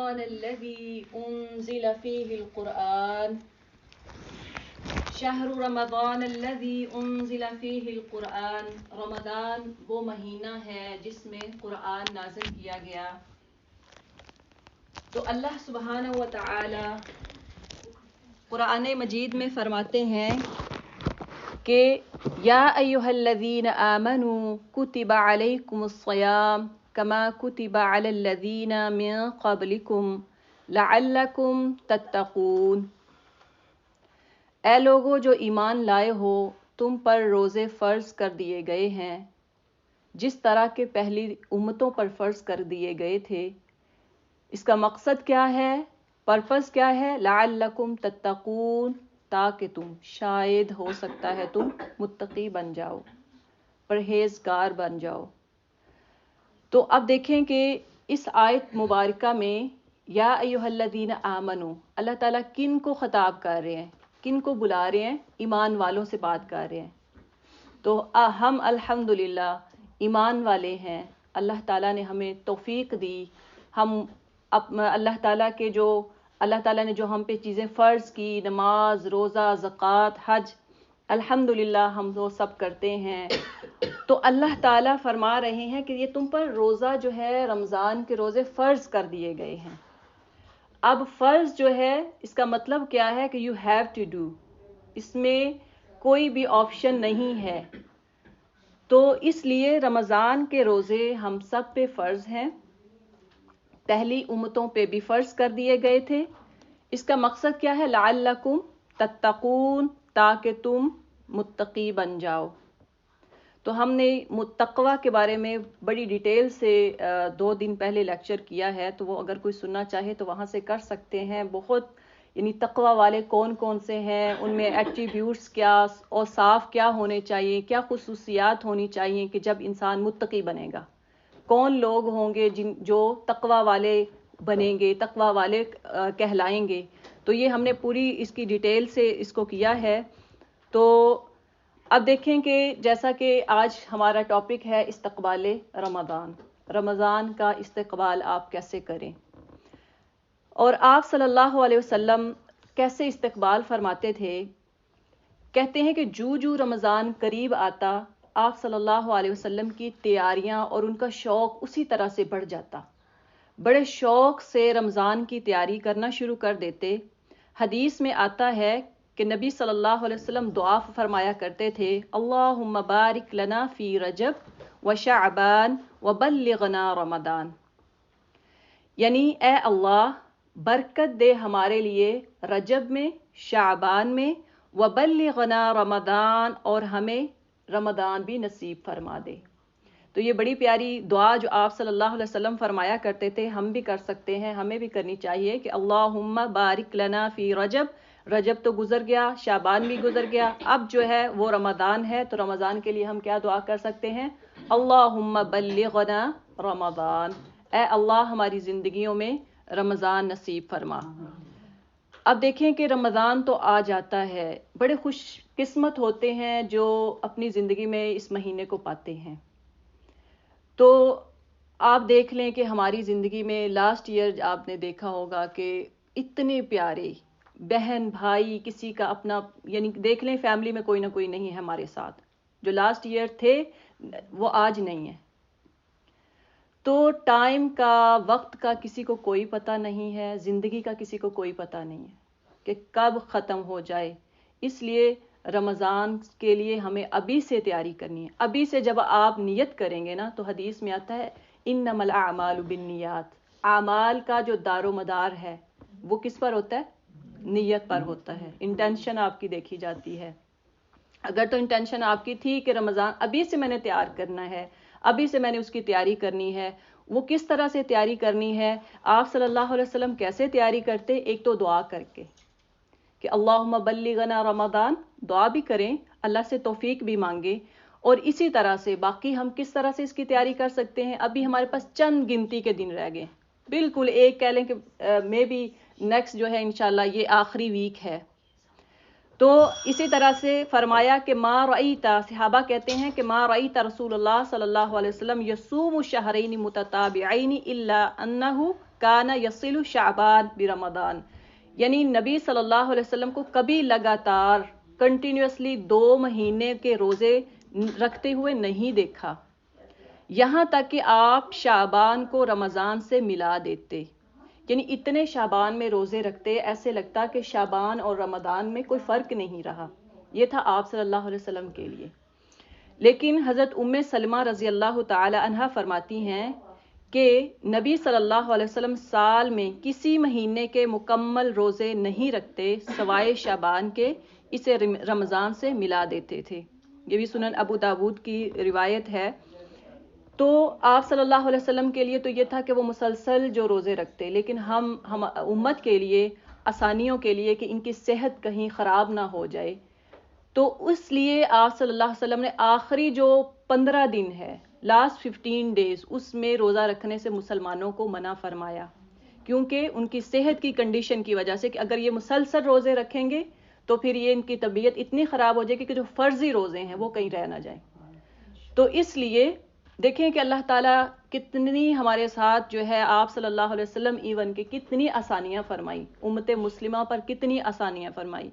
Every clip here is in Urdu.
الذي أنزل فيه القرآن شهر رمضان الذي انزل فيه القرآن رمضان وہ مہینہ ہے جس میں قرآن نازل کیا گیا۔ تو اللہ سبحانہ و تعالی قرآن مجید میں فرماتے ہیں کہ یا ایھا الذین آمنوا کتب علیکم الصیام کما کتب علی الذین من قبلکم لعلکم تتقون۔ اے لوگو جو ایمان لائے ہو، تم پر روزے فرض کر دیے گئے ہیں جس طرح کے پہلی امتوں پر فرض کر دیے گئے تھے۔ اس کا مقصد کیا ہے؟ پرپس کیا ہے؟ لعلکم تتقون، تاکہ تم شاید ہو سکتا ہے تم متقی بن جاؤ، پرہیزگار بن جاؤ۔ تو اب دیکھیں کہ اس آیت مبارکہ میں یا ایھا الذین آمنو اللہ تعالیٰ کن کو خطاب کر رہے ہیں، کن کو بلا رہے ہیں؟ ایمان والوں سے بات کر رہے ہیں۔ تو ہم الحمدللہ ایمان والے ہیں، اللہ تعالیٰ نے ہمیں توفیق دی، ہم اللہ تعالیٰ نے جو ہم پہ چیزیں فرض کی، نماز، روزہ، زکوٰۃ، حج، الحمدللہ ہم وہ سب کرتے ہیں۔ تو اللہ تعالیٰ فرما رہے ہیں کہ یہ تم پر روزہ جو ہے رمضان کے روزے فرض کر دیے گئے ہیں۔ اب فرض جو ہے اس کا مطلب کیا ہے کہ یو ہیو ٹو ڈو، اس میں کوئی بھی آپشن نہیں ہے۔ تو اس لیے رمضان کے روزے ہم سب پہ فرض ہیں، پہلی امتوں پہ بھی فرض کر دیے گئے تھے۔ اس کا مقصد کیا ہے؟ لعلکم تتقون، تاکہ تم متقی بن جاؤ۔ تو ہم نے تقویٰ کے بارے میں بڑی ڈیٹیل سے 2 دن پہلے لیکچر کیا ہے، تو وہ اگر کوئی سننا چاہے تو وہاں سے کر سکتے ہیں۔ بہت یعنی تقویٰ والے کون کون سے ہیں، ان میں ایٹریبیوٹس کیا اور صاف کیا ہونے چاہیے، کیا خصوصیات ہونی چاہیے کہ جب انسان متقی بنے گا، کون لوگ ہوں گے جو تقویٰ والے بنیں گے، تقویٰ والے کہلائیں گے۔ تو یہ ہم نے پوری اس کی ڈیٹیل سے اس کو کیا ہے۔ تو اب دیکھیں کہ جیسا کہ آج ہمارا ٹاپک ہے استقبال رمضان، رمضان کا استقبال آپ کیسے کریں، اور آپ صلی اللہ علیہ وسلم کیسے استقبال فرماتے تھے۔ کہتے ہیں کہ جو رمضان قریب آتا، آپ صلی اللہ علیہ وسلم کی تیاریاں اور ان کا شوق اسی طرح سے بڑھ جاتا، بڑے شوق سے رمضان کی تیاری کرنا شروع کر دیتے۔ حدیث میں آتا ہے کہ نبی صلی اللہ علیہ وسلم دعا فرمایا کرتے تھے، اللہم بارک لنا فی رجب و شعبان و بلغنا رمضان، یعنی اے اللہ برکت دے ہمارے لیے رجب میں، شعبان میں، و بلغنا رمضان، اور ہمیں رمضان بھی نصیب فرما دے۔ تو یہ بڑی پیاری دعا جو آپ صلی اللہ علیہ وسلم فرمایا کرتے تھے، ہم بھی کر سکتے ہیں، ہمیں بھی کرنی چاہیے کہ اللہم بارک لنا فی رجب، رجب تو گزر گیا، شعبان بھی گزر گیا، اب جو ہے وہ رمضان ہے، تو رمضان کے لیے ہم کیا دعا کر سکتے ہیں؟ اللہم بلغنا رمضان، اے اللہ ہماری زندگیوں میں رمضان نصیب فرما۔ اب دیکھیں کہ رمضان تو آ جاتا ہے، بڑے خوش قسمت ہوتے ہیں جو اپنی زندگی میں اس مہینے کو پاتے ہیں۔ تو آپ دیکھ لیں کہ ہماری زندگی میں لاسٹ ایئر آپ نے دیکھا ہوگا کہ اتنے پیارے بہن بھائی، کسی کا اپنا یعنی دیکھ لیں فیملی میں کوئی نہ کوئی نہیں ہے ہمارے ساتھ، جو لاسٹ ایئر تھے وہ آج نہیں ہے۔ تو ٹائم کا، وقت کا کسی کو کوئی پتہ نہیں ہے، زندگی کا کسی کو کوئی پتہ نہیں ہے کہ کب ختم ہو جائے۔ اس لیے رمضان کے لیے ہمیں ابھی سے تیاری کرنی ہے۔ ابھی سے جب آپ نیت کریں گے نا، تو حدیث میں آتا ہے انما الاعمال بالنیات، اعمال کا جو دار و مدار ہے وہ کس پر ہوتا ہے؟ نیت پر ہوتا ہے، انٹینشن آپ کی دیکھی جاتی ہے۔ اگر تو انٹینشن آپ کی تھی کہ رمضان ابھی سے میں نے تیار کرنا ہے، ابھی سے میں نے اس کی تیاری کرنی ہے، وہ کس طرح سے تیاری کرنی ہے؟ آپ صلی اللہ علیہ وسلم کیسے تیاری کرتے؟ ایک تو دعا کر کے کہ اللہم بلغنا رمضان، دعا بھی کریں، اللہ سے توفیق بھی مانگیں، اور اسی طرح سے باقی ہم کس طرح سے اس کی تیاری کر سکتے ہیں؟ ابھی ہمارے پاس چند گنتی کے دن رہ گئے، بالکل ایک کہہ لیں کہ مے بی نیکسٹ جو ہے انشاءاللہ یہ آخری ویک ہے۔ تو اسی طرح سے فرمایا کہ ما رأیتا، صحابہ کہتے ہیں کہ ما رأیتا رسول اللہ صلی اللہ علیہ وسلم یصوم شہرین متتابعین الا انہ کان یصل شعبان برمضان، یعنی نبی صلی اللہ علیہ وسلم کو کبھی لگاتار کنٹینیوسلی 2 مہینے کے روزے رکھتے ہوئے نہیں دیکھا، یہاں تک کہ آپ شعبان کو رمضان سے ملا دیتے، یعنی اتنے شعبان میں روزے رکھتے، ایسے لگتا کہ شعبان اور رمضان میں کوئی فرق نہیں رہا۔ یہ تھا آپ صلی اللہ علیہ وسلم کے لیے۔ لیکن حضرت سلمہ رضی اللہ تعالی عنہا فرماتی ہیں کہ نبی صلی اللہ علیہ وسلم سال میں کسی مہینے کے مکمل روزے نہیں رکھتے سوائے شعبان کے، اسے رمضان سے ملا دیتے تھے۔ یہ بھی سنن ابو داود کی روایت ہے۔ تو آپ صلی اللہ علیہ وسلم کے لیے تو یہ تھا کہ وہ مسلسل جو روزے رکھتے، لیکن ہم امت کے لیے، آسانیوں کے لیے کہ ان کی صحت کہیں خراب نہ ہو جائے، تو اس لیے آپ صلی اللہ علیہ وسلم نے آخری جو 15 دن ہے، لاسٹ 15 ڈیز، اس میں روزہ رکھنے سے مسلمانوں کو منع فرمایا، کیونکہ ان کی صحت کی کنڈیشن کی وجہ سے کہ اگر یہ مسلسل روزے رکھیں گے تو پھر یہ ان کی طبیعت اتنی خراب ہو جائے گی کہ جو فرضی روزے ہیں وہ کہیں رہ نہ جائیں۔ تو اس لیے دیکھیں کہ اللہ تعالیٰ کتنی ہمارے ساتھ جو ہے، آپ صلی اللہ علیہ وسلم ایون کہ کتنی آسانیاں فرمائی، امت مسلمہ پر کتنی آسانیاں فرمائی۔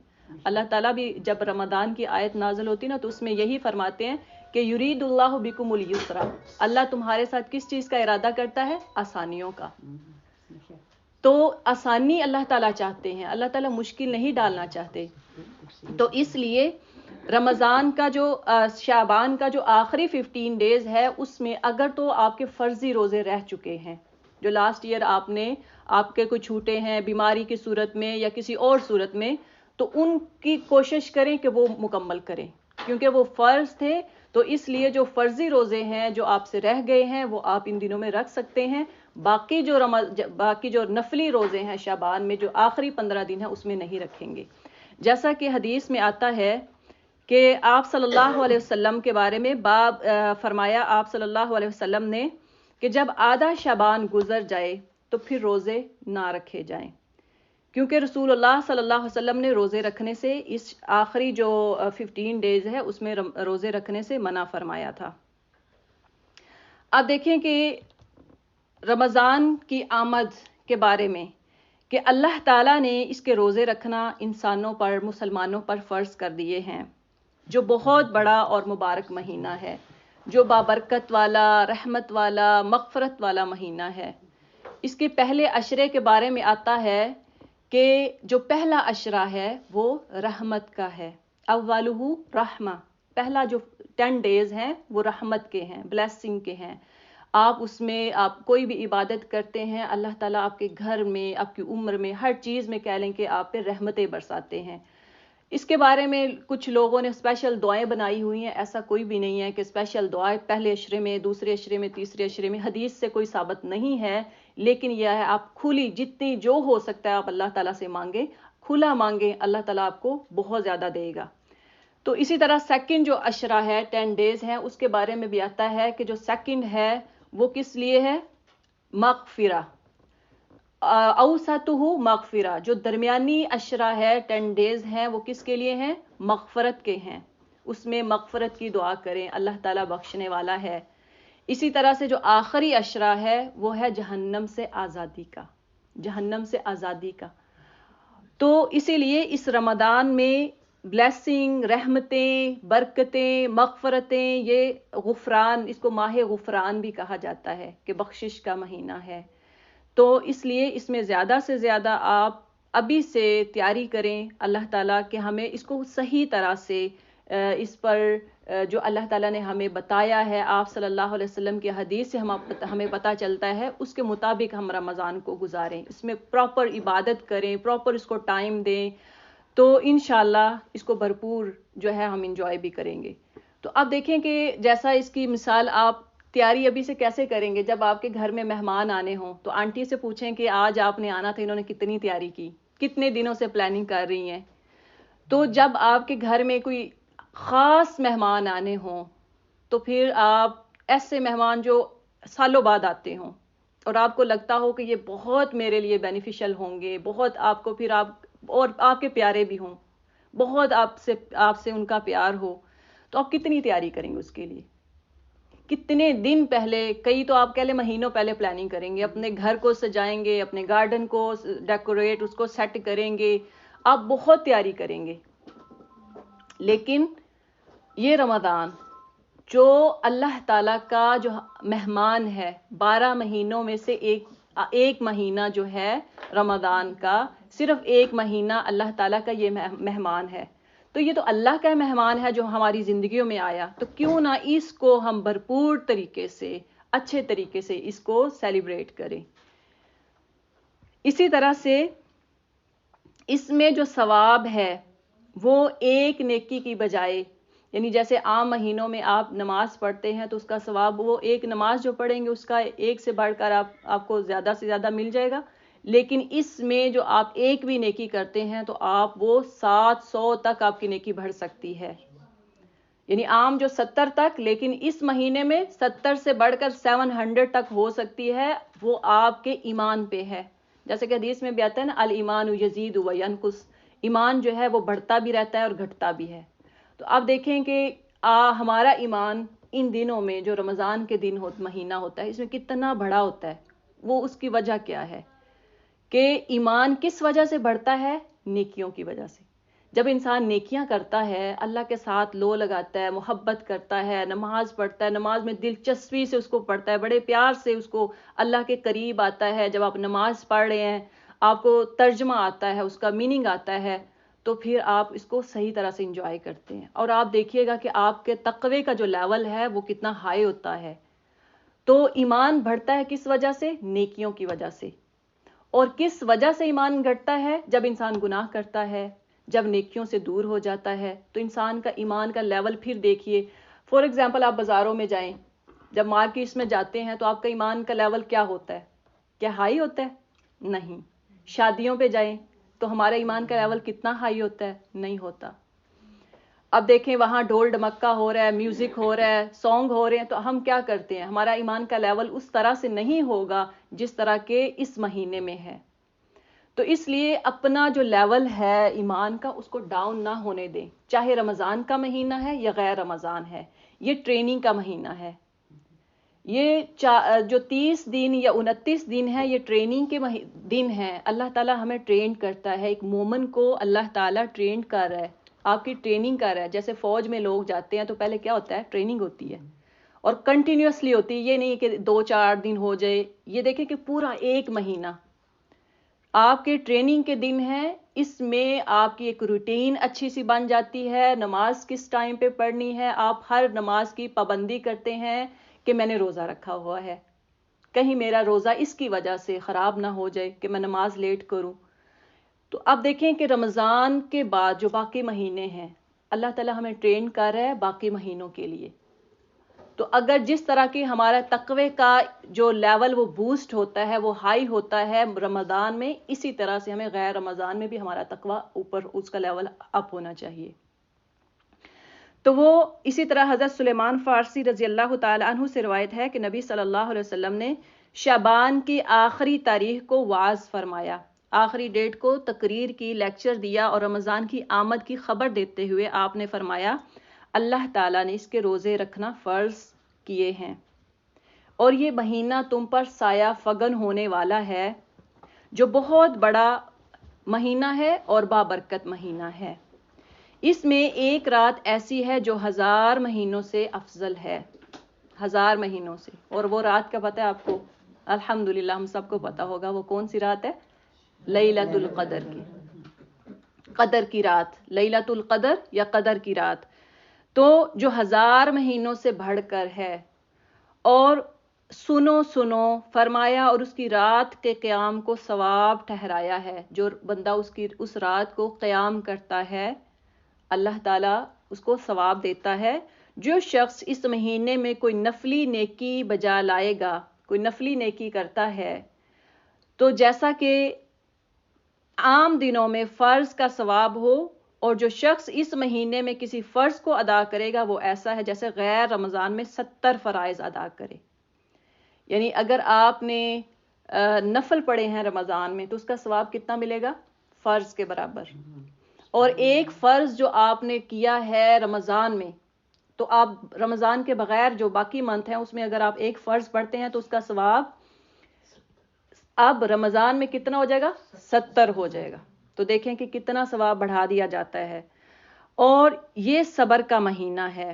اللہ تعالیٰ بھی جب رمضان کی آیت نازل ہوتی نا تو اس میں یہی فرماتے ہیں کہ یرید اللہ بکم الیسر، اللہ تمہارے ساتھ کس چیز کا ارادہ کرتا ہے؟ آسانیوں کا۔ تو آسانی اللہ تعالیٰ چاہتے ہیں، اللہ تعالیٰ مشکل نہیں ڈالنا چاہتے۔ تو اس لیے رمضان کا جو شعبان کا جو آخری 15 ڈیز ہے، اس میں اگر تو آپ کے فرضی روزے رہ چکے ہیں، جو لاسٹ ایئر آپ کے کوئی چھوٹے ہیں بیماری کی صورت میں یا کسی اور صورت میں، تو ان کی کوشش کریں کہ وہ مکمل کریں، کیونکہ وہ فرض تھے۔ تو اس لیے جو فرضی روزے ہیں جو آپ سے رہ گئے ہیں وہ آپ ان دنوں میں رکھ سکتے ہیں، باقی جو نفلی روزے ہیں شعبان میں جو آخری 15 دن ہیں اس میں نہیں رکھیں گے۔ جیسا کہ حدیث میں آتا ہے کہ آپ صلی اللہ علیہ وسلم کے بارے میں فرمایا آپ صلی اللہ علیہ وسلم نے کہ جب آدھا شعبان گزر جائے تو پھر روزے نہ رکھے جائیں، کیونکہ رسول اللہ صلی اللہ علیہ وسلم نے روزے رکھنے سے، اس آخری جو 15 ڈیز ہے اس میں روزے رکھنے سے منع فرمایا تھا۔ اب دیکھیں کہ رمضان کی آمد کے بارے میں کہ اللہ تعالیٰ نے اس کے روزے رکھنا انسانوں پر، مسلمانوں پر فرض کر دیے ہیں، جو بہت بڑا اور مبارک مہینہ ہے، جو بابرکت والا، رحمت والا، مغفرت والا مہینہ ہے۔ اس کے پہلے عشرے کے بارے میں آتا ہے کہ جو پہلا عشرہ ہے وہ رحمت کا ہے، اولہ رحمہ، پہلا جو 10 ڈیز ہیں وہ رحمت کے ہیں، بلیسنگ کے ہیں۔ آپ اس میں آپ کوئی بھی عبادت کرتے ہیں، اللہ تعالیٰ آپ کے گھر میں، آپ کی عمر میں، ہر چیز میں کہہ لیں کہ آپ پہ رحمتیں برساتے ہیں۔ اس کے بارے میں کچھ لوگوں نے اسپیشل دعائیں بنائی ہوئی ہیں، ایسا کوئی بھی نہیں ہے کہ اسپیشل دعائیں پہلے عشرے میں، دوسرے عشرے میں، تیسرے عشرے میں، حدیث سے کوئی ثابت نہیں ہے، لیکن یہ ہے آپ کھلی جتنی جو ہو سکتا ہے آپ اللہ تعالیٰ سے مانگیں، کھلا مانگیں، اللہ تعالیٰ آپ کو بہت زیادہ دے گا۔ تو اسی طرح سیکنڈ جو عشرہ ہے، 10 ڈیز ہیں، اس کے بارے میں بھی آتا ہے کہ جو سیکنڈ ہے وہ کس لیے ہے؟ مغفرہ، اوسطہ مغفرہ، جو درمیانی عشرہ ہے 10 ڈیز ہیں وہ کس کے لیے ہیں؟ مغفرت کے ہیں، اس میں مغفرت کی دعا کریں، اللہ تعالیٰ بخشنے والا ہے۔ اسی طرح سے جو آخری عشرہ ہے وہ ہے جہنم سے آزادی کا، جہنم سے آزادی کا۔ تو اسی لیے اس رمضان میں بلیسنگ، رحمتیں، برکتیں، مغفرتیں، یہ غفران، اس کو ماہ غفران بھی کہا جاتا ہے کہ بخشش کا مہینہ ہے۔ تو اس لیے اس میں زیادہ سے زیادہ آپ ابھی سے تیاری کریں اللہ تعالیٰ کہ ہمیں اس کو صحیح طرح سے اس پر جو اللہ تعالیٰ نے ہمیں بتایا ہے، آپ صلی اللہ علیہ وسلم کی حدیث سے ہمیں پتہ چلتا ہے، اس کے مطابق ہم رمضان کو گزاریں، اس میں پراپر عبادت کریں، پراپر اس کو ٹائم دیں، تو انشاءاللہ اس کو بھرپور جو ہے ہم انجوائے بھی کریں گے۔ تو اب دیکھیں کہ جیسا اس کی مثال آپ تیاری ابھی سے کیسے کریں گے، جب آپ کے گھر میں مہمان آنے ہوں تو آنٹی سے پوچھیں کہ آج آپ نے آنا تھا، انہوں نے کتنی تیاری کی، کتنے دنوں سے پلاننگ کر رہی ہیں۔ تو جب آپ کے گھر میں کوئی خاص مہمان آنے ہوں تو پھر آپ ایسے مہمان جو سالوں بعد آتے ہوں اور آپ کو لگتا ہو کہ یہ بہت میرے لیے بینیفیشل ہوں گے، بہت آپ کو پھر اور آپ کے پیارے بھی ہوں، بہت آپ سے ان کا پیار ہو، تو آپ کتنی تیاری کریں گے اس کے لیے؟ کتنے دن پہلے، کئی تو آپ کہہ لیں مہینوں پہلے پلاننگ کریں گے، اپنے گھر کو سجائیں گے، اپنے گارڈن کو ڈیکوریٹ، اس کو سیٹ کریں گے، آپ بہت تیاری کریں گے. لیکن یہ رمضان جو اللہ تعالیٰ کا جو مہمان ہے، 12 مہینوں میں سے ایک مہینہ جو ہے رمضان کا، صرف ایک مہینہ اللہ تعالیٰ کا یہ مہمان ہے. تو یہ تو اللہ کا مہمان ہے جو ہماری زندگیوں میں آیا، تو کیوں نہ اس کو ہم بھرپور طریقے سے، اچھے طریقے سے اس کو سیلیبریٹ کریں. اسی طرح سے اس میں جو ثواب ہے وہ ایک نیکی کی بجائے، یعنی جیسے عام مہینوں میں آپ نماز پڑھتے ہیں تو اس کا ثواب، وہ ایک نماز جو پڑھیں گے اس کا ایک سے بڑھ کر آپ کو زیادہ سے زیادہ مل جائے گا. لیکن اس میں جو آپ ایک بھی نیکی کرتے ہیں تو آپ وہ 700 تک آپ کی نیکی بڑھ سکتی ہے. یعنی عام جو 70 تک، لیکن اس مہینے میں 70 سے بڑھ کر 700 تک ہو سکتی ہے. وہ آپ کے ایمان پہ ہے. جیسے کہ حدیث میں بھی آتا ہے نا، الایمان یزید و ینقص، ایمان جو ہے وہ بڑھتا بھی رہتا ہے اور گھٹتا بھی ہے. تو آپ دیکھیں کہ ہمارا ایمان ان دنوں میں جو رمضان کے دن مہینہ ہوتا ہے، اس میں کتنا بڑا ہوتا ہے. وہ اس کی وجہ کیا ہے کہ ایمان کس وجہ سے بڑھتا ہے؟ نیکیوں کی وجہ سے. جب انسان نیکیاں کرتا ہے، اللہ کے ساتھ لو لگاتا ہے، محبت کرتا ہے، نماز پڑھتا ہے، نماز میں دلچسپی سے اس کو پڑھتا ہے، بڑے پیار سے اس کو اللہ کے قریب آتا ہے. جب آپ نماز پڑھ رہے ہیں، آپ کو ترجمہ آتا ہے، اس کا میننگ آتا ہے، تو پھر آپ اس کو صحیح طرح سے انجوائے کرتے ہیں. اور آپ دیکھیے گا کہ آپ کے تقوی کا جو لیول ہے وہ کتنا ہائی ہوتا ہے. تو ایمان بڑھتا ہے کس وجہ سے؟ نیکیوں کی وجہ سے. اور کس وجہ سے ایمان گھٹتا ہے؟ جب انسان گناہ کرتا ہے، جب نیکیوں سے دور ہو جاتا ہے، تو انسان کا ایمان کا لیول پھر دیکھیے. فار ایگزامپل آپ بازاروں میں جائیں، جب مارکیٹس میں جاتے ہیں تو آپ کا ایمان کا لیول کیا ہوتا ہے؟ کیا ہائی ہوتا ہے؟ نہیں. شادیوں پہ جائیں تو ہمارا ایمان کا لیول کتنا ہائی ہوتا ہے؟ نہیں ہوتا. اب دیکھیں وہاں ڈھول ڈمکا ہو رہا ہے، میوزک ہو رہا ہے، سانگ ہو رہے ہیں، تو ہم کیا کرتے ہیں؟ ہمارا ایمان کا لیول اس طرح سے نہیں ہوگا جس طرح کے اس مہینے میں ہے. تو اس لیے اپنا جو لیول ہے ایمان کا، اس کو ڈاؤن نہ ہونے دیں. چاہے رمضان کا مہینہ ہے یا غیر رمضان ہے، یہ ٹریننگ کا مہینہ ہے. یہ جو 30 دن یا 29 دن ہے، یہ ٹریننگ کے دن ہیں. اللہ تعالیٰ ہمیں ٹرین کرتا ہے. ایک مومن کو اللہ تعالیٰ ٹرین کر رہا ہے، آپ کی ٹریننگ کر رہا ہے. جیسے فوج میں لوگ جاتے ہیں تو پہلے کیا ہوتا ہے؟ ٹریننگ ہوتی ہے، اور کنٹینیوسلی ہوتی ہے. یہ نہیں کہ 2-4 دن ہو جائے. یہ دیکھیں کہ پورا ایک مہینہ آپ کے ٹریننگ کے دن ہیں. اس میں آپ کی ایک روٹین اچھی سی بن جاتی ہے. نماز کس ٹائم پہ پڑھنی ہے، آپ ہر نماز کی پابندی کرتے ہیں کہ میں نے روزہ رکھا ہوا ہے، کہیں میرا روزہ اس کی وجہ سے خراب نہ ہو جائے کہ میں نماز لیٹ کروں. تو اب دیکھیں کہ رمضان کے بعد جو باقی مہینے ہیں، اللہ تعالیٰ ہمیں ٹرین کر رہا ہے باقی مہینوں کے لیے. تو اگر جس طرح کی ہمارا تقوی کا جو لیول وہ بوسٹ ہوتا ہے، وہ ہائی ہوتا ہے رمضان میں، اسی طرح سے ہمیں غیر رمضان میں بھی ہمارا تقوی اوپر، اس کا لیول اپ ہونا چاہیے. تو وہ اسی طرح حضرت سلیمان فارسی رضی اللہ تعالی عنہ سے روایت ہے کہ نبی صلی اللہ علیہ وسلم نے شعبان کی آخری تاریخ کو وعظ فرمایا، آخری ڈیٹ کو تقریر کی، لیکچر دیا، اور رمضان کی آمد کی خبر دیتے ہوئے آپ نے فرمایا اللہ تعالیٰ نے اس کے روزے رکھنا فرض کیے ہیں، اور یہ مہینہ تم پر سایہ فگن ہونے والا ہے، جو بہت بڑا مہینہ ہے اور بابرکت مہینہ ہے. اس میں ایک رات ایسی ہے جو 1000 مہینوں سے افضل ہے، 1000 مہینوں سے. اور وہ رات کا پتہ ہے آپ کو؟ الحمدللہ ہم سب کو پتہ ہوگا وہ کون سی رات ہے؟ لیلۃ القدر کی، قدر کی رات، لیلۃ القدر یا قدر کی رات. تو جو 1000 مہینوں سے بڑھ کر ہے. اور سنو فرمایا، اور اس کی رات کے قیام کو ثواب ٹھہرایا ہے. جو بندہ اس رات کو قیام کرتا ہے، اللہ تعالیٰ اس کو ثواب دیتا ہے. جو شخص اس مہینے میں کوئی نفلی نیکی بجا لائے گا، کوئی نفلی نیکی کرتا ہے، تو جیسا کہ عام دنوں میں فرض کا ثواب ہو، اور جو شخص اس مہینے میں کسی فرض کو ادا کرے گا وہ ایسا ہے جیسے غیر رمضان میں 70 فرائض ادا کرے. یعنی اگر آپ نے نفل پڑھے ہیں رمضان میں تو اس کا ثواب کتنا ملے گا؟ فرض کے برابر. اور ایک فرض جو آپ نے کیا ہے رمضان میں، تو آپ رمضان کے بغیر جو باقی منتھ ہیں اس میں اگر آپ ایک فرض پڑھتے ہیں تو اس کا ثواب اب رمضان میں کتنا ہو جائے گا؟ 70 ہو جائے گا. تو دیکھیں کہ کتنا ثواب بڑھا دیا جاتا ہے. اور یہ صبر کا مہینہ ہے.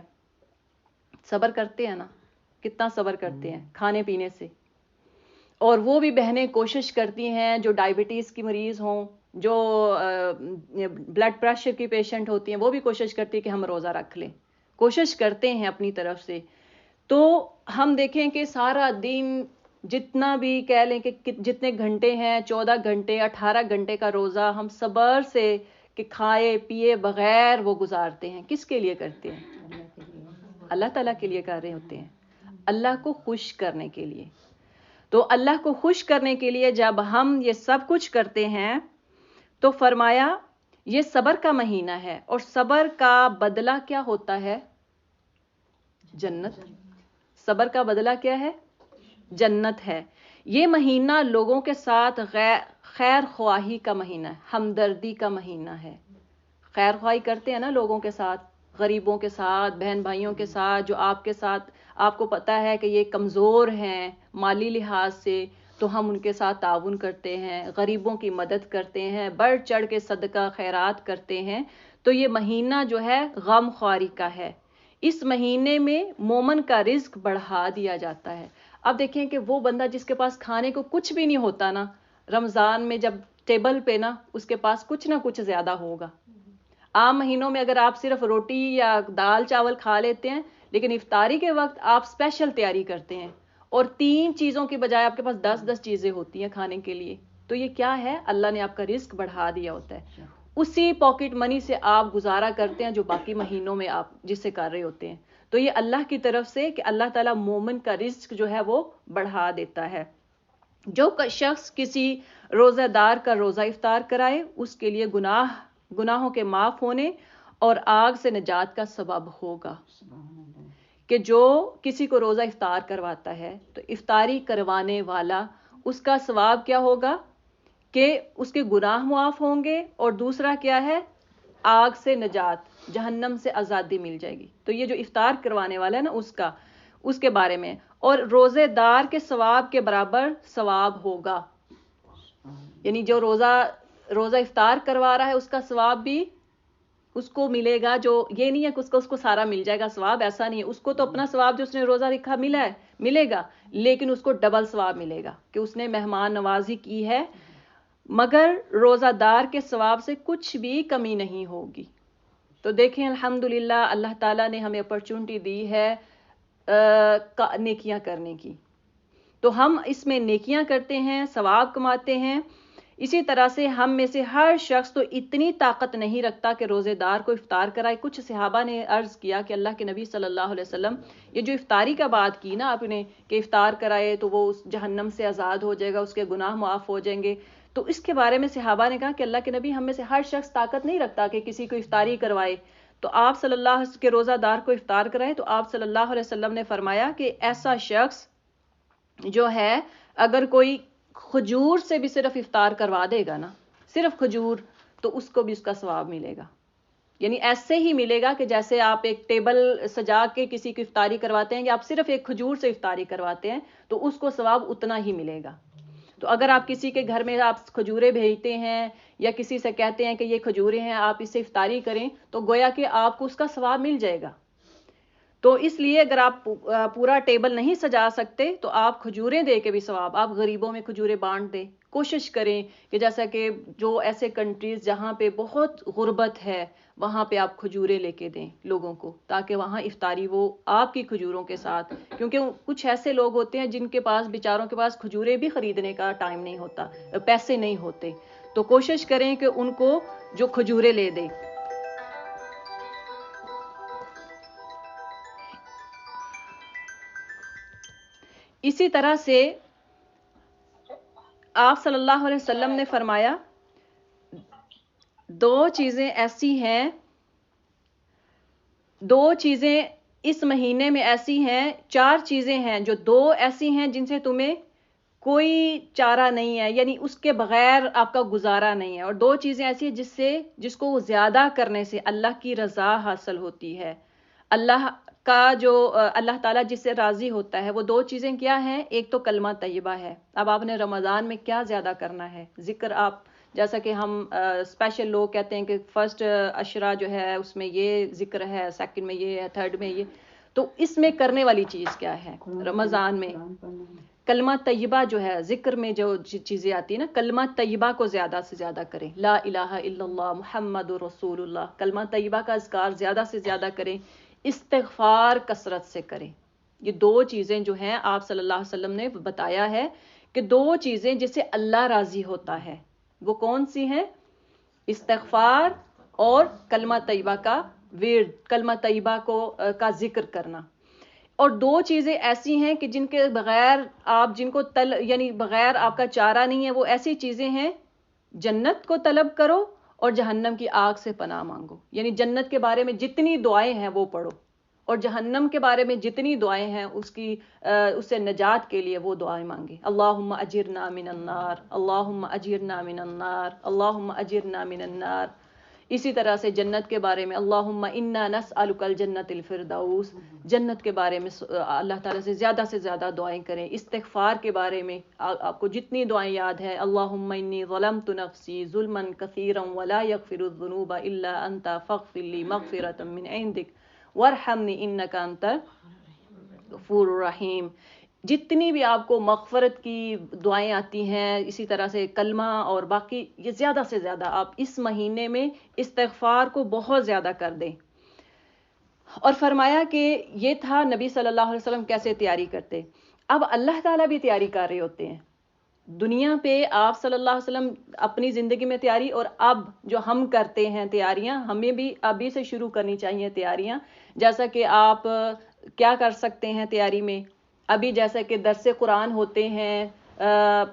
صبر کرتے ہیں نا، کتنا صبر کرتے ہیں کھانے پینے سے. اور وہ بھی بہنیں کوشش کرتی ہیں جو ڈائبٹیز کی مریض ہوں، جو بلڈ پریشر کی پیشنٹ ہوتی ہیں، وہ بھی کوشش کرتی ہیں کہ ہم روزہ رکھ لیں، کوشش کرتے ہیں اپنی طرف سے. تو ہم دیکھیں کہ سارا دن جتنا بھی کہہ لیں کہ جتنے گھنٹے ہیں، 14 گھنٹے 18 گھنٹے کا روزہ ہم صبر سے کہ کھائے پیے بغیر وہ گزارتے ہیں. کس کے لیے کرتے ہیں؟ اللہ تعالیٰ کے لیے کر رہے ہوتے ہیں، اللہ کو خوش کرنے کے لیے. تو اللہ کو خوش کرنے کے لیے جب ہم یہ سب کچھ کرتے ہیں تو فرمایا یہ صبر کا مہینہ ہے، اور صبر کا بدلہ کیا ہوتا ہے؟ جنت. صبر کا بدلہ کیا ہے؟ جنت ہے. یہ مہینہ لوگوں کے ساتھ خیر خواہی کا مہینہ ہے، ہمدردی کا مہینہ ہے. خیر خواہی کرتے ہیں نا لوگوں کے ساتھ، غریبوں کے ساتھ، بہن بھائیوں کے ساتھ، جو آپ کے ساتھ آپ کو پتہ ہے کہ یہ کمزور ہیں مالی لحاظ سے، تو ہم ان کے ساتھ تعاون کرتے ہیں، غریبوں کی مدد کرتے ہیں، بڑھ چڑھ کے صدقہ خیرات کرتے ہیں. تو یہ مہینہ جو ہے غم خواری کا ہے. اس مہینے میں مومن کا رزق بڑھا دیا جاتا ہے. اب دیکھیں کہ وہ بندہ جس کے پاس کھانے کو کچھ بھی نہیں ہوتا نا، رمضان میں جب ٹیبل پہ نا اس کے پاس کچھ نہ کچھ زیادہ ہوگا. عام مہینوں میں اگر آپ صرف روٹی یا دال چاول کھا لیتے ہیں، لیکن افطاری کے وقت آپ اسپیشل تیاری کرتے ہیں اور 3 چیزوں کی بجائے آپ کے پاس 10 چیزیں ہوتی ہیں کھانے کے لیے. تو یہ کیا ہے؟ اللہ نے آپ کا رزق بڑھا دیا ہوتا ہے. اسی پاکٹ منی سے آپ گزارا کرتے ہیں جو باقی مہینوں میں آپ جس سے کر رہے ہوتے ہیں. تو یہ اللہ کی طرف سے کہ اللہ تعالیٰ مومن کا رزق جو ہے وہ بڑھا دیتا ہے. جو شخص کسی روزہ دار کا روزہ افطار کرائے اس کے لیے گناہوں کے معاف ہونے اور آگ سے نجات کا سبب ہوگا. کہ جو کسی کو روزہ افطار کرواتا ہے تو افطاری کروانے والا اس کا ثواب کیا ہوگا کہ اس کے گناہ معاف ہوں گے، اور دوسرا کیا ہے؟ آگ سے نجات، جہنم سے آزادی مل جائے گی. تو یہ جو افطار کروانے والا ہے نا اس کے بارے میں. اور روزے دار کے ثواب کے برابر ثواب ہوگا. یعنی جو روزہ افطار کروا رہا ہے اس کا ثواب بھی اس کو ملے گا. جو یہ نہیں ہے کہ اس کو سارا مل جائے گا ثواب، ایسا نہیں ہے. اس کو تو اپنا ثواب جو اس نے روزہ رکھا ملے گا، لیکن اس کو ڈبل ثواب ملے گا کہ اس نے مہمان نوازی کی ہے. مگر روزہ دار کے ثواب سے کچھ بھی کمی نہیں ہوگی. تو دیکھیں الحمدللہ اللہ تعالیٰ نے ہمیں اپرچونٹی دی ہے نیکیاں کرنے کی، تو ہم اس میں نیکیاں کرتے ہیں، ثواب کماتے ہیں. اسی طرح سے ہم میں سے ہر شخص تو اتنی طاقت نہیں رکھتا کہ روزے دار کو افطار کرائے. کچھ صحابہ نے عرض کیا کہ اللہ کے نبی صلی اللہ علیہ وسلم یہ جو افطاری کا بات کی نا آپ نے کہ افطار کرائے تو وہ اس جہنم سے آزاد ہو جائے گا، اس کے گناہ معاف ہو جائیں گے. تو اس کے بارے میں صحابہ نے کہا کہ اللہ کے نبی ہم میں سے ہر شخص طاقت نہیں رکھتا کہ کسی کو افطاری کروائے، تو آپ صلی اللہ علیہ وسلم کے روزہ دار کو افطار کرائے. تو آپ صلی اللہ علیہ وسلم نے فرمایا کہ ایسا شخص جو ہے اگر کوئی کھجور سے بھی صرف افطار کروا دے گا نا، صرف کھجور، تو اس کو بھی اس کا ثواب ملے گا. یعنی ایسے ہی ملے گا کہ جیسے آپ ایک ٹیبل سجا کے کسی کی افطاری کرواتے ہیں، یا آپ صرف ایک کھجور سے افطاری کرواتے ہیں تو اس کو ثواب اتنا ہی ملے گا. تو اگر آپ کسی کے گھر میں آپ کھجوریں بھیجتے ہیں یا کسی سے کہتے ہیں کہ یہ کھجوریں ہیں آپ اس سے افطاری کریں، تو گویا کہ آپ کو اس کا ثواب مل جائے گا. تو اس لیے اگر آپ پورا ٹیبل نہیں سجا سکتے تو آپ کھجوریں دے کے بھی ثواب، آپ غریبوں میں کھجوریں بانٹ دیں. کوشش کریں کہ جیسا کہ جو ایسے کنٹریز جہاں پہ بہت غربت ہے وہاں پہ آپ کھجوریں لے کے دیں لوگوں کو، تاکہ وہاں افطاری وہ آپ کی کھجوروں کے ساتھ، کیونکہ کچھ ایسے لوگ ہوتے ہیں جن کے پاس بیچاروں کے پاس کھجوریں بھی خریدنے کا ٹائم نہیں ہوتا، پیسے نہیں ہوتے. تو کوشش کریں کہ ان کو جو کھجوریں لے دیں. اسی طرح سے آپ صلی اللہ علیہ وسلم نے فرمایا 2 چیزیں ایسی ہیں، 2 چیزیں اس مہینے میں ایسی ہیں، 4 چیزیں ہیں جو 2 ایسی ہیں جن سے تمہیں کوئی چارہ نہیں ہے، یعنی اس کے بغیر آپ کا گزارا نہیں ہے۔ اور دو چیزیں ایسی ہیں جس کو وہ زیادہ کرنے سے اللہ کی رضا حاصل ہوتی ہے، اللہ کا جو اللہ تعالیٰ جس سے راضی ہوتا ہے، وہ دو چیزیں کیا ہیں؟ ایک تو کلمہ طیبہ ہے۔ اب آپ نے رمضان میں کیا زیادہ کرنا ہے؟ ذکر، آپ جیسا کہ ہم اسپیشل لوگ کہتے ہیں کہ فرسٹ عشرہ جو ہے اس میں یہ ذکر ہے، سیکنڈ میں یہ ہے، تھرڈ میں یہ، تو اس میں کرنے والی چیز کیا ہے؟ رمضان میں کلمہ طیبہ جو ہے، ذکر میں جو چیزیں آتی ہیں نا، کلمہ طیبہ کو زیادہ سے زیادہ کریں، لا الہ الا اللہ محمد رسول اللہ، کلمہ طیبہ کا اذکار زیادہ سے زیادہ کریں، استغفار کثرت سے کریں۔ یہ دو چیزیں جو ہیں آپ صلی اللہ علیہ وسلم نے بتایا ہے کہ دو چیزیں جس سے اللہ راضی ہوتا ہے، وہ کون سی ہیں؟ استغفار اور کلمہ طیبہ کا ورد، کلمہ طیبہ کا ذکر کرنا۔ اور دو چیزیں ایسی ہیں کہ جن کے بغیر آپ جن کو یعنی بغیر آپ کا چارہ نہیں ہے، وہ ایسی چیزیں ہیں، جنت کو طلب کرو اور جہنم کی آگ سے پناہ مانگو، یعنی جنت کے بارے میں جتنی دعائیں ہیں وہ پڑھو، اور جہنم کے بارے میں جتنی دعائیں ہیں اس سے نجات کے لیے وہ دعائیں مانگے، اللہم اجرنا من النار، اللہم اجرنا من النار، اللہم اجرنا من النار۔ اسی طرح سے جنت کے بارے میں اللہم انا نسألک الجنت الفردوس، جنت کے بارے میں اللہ تعالیٰ سے زیادہ دعائیں کریں۔ استغفار کے بارے میں آپ کو جتنی دعائیں یاد ہے، اللہم انی ظلمت نفسی ظلما کثیرا ولا یغفر الذنوب الا انت فاغفر لی مغفرۃ من عندک وارحمنی انک انت الغفور الرحیم۔ جتنی بھی آپ کو مغفرت کی دعائیں آتی ہیں، اسی طرح سے کلمہ اور باقی، یہ زیادہ سے زیادہ آپ اس مہینے میں استغفار کو بہت زیادہ کر دیں۔ اور فرمایا کہ یہ تھا نبی صلی اللہ علیہ وسلم کیسے تیاری کرتے۔ اب اللہ تعالیٰ بھی تیاری کر رہے ہوتے ہیں دنیا پہ، آپ صلی اللہ علیہ وسلم اپنی زندگی میں تیاری، اور اب جو ہم کرتے ہیں تیاریاں، ہمیں بھی ابھی سے شروع کرنی چاہیے تیاریاں۔ جیسا کہ آپ کیا کر سکتے ہیں تیاری میں، ابھی جیسا کہ درس قرآن ہوتے ہیں،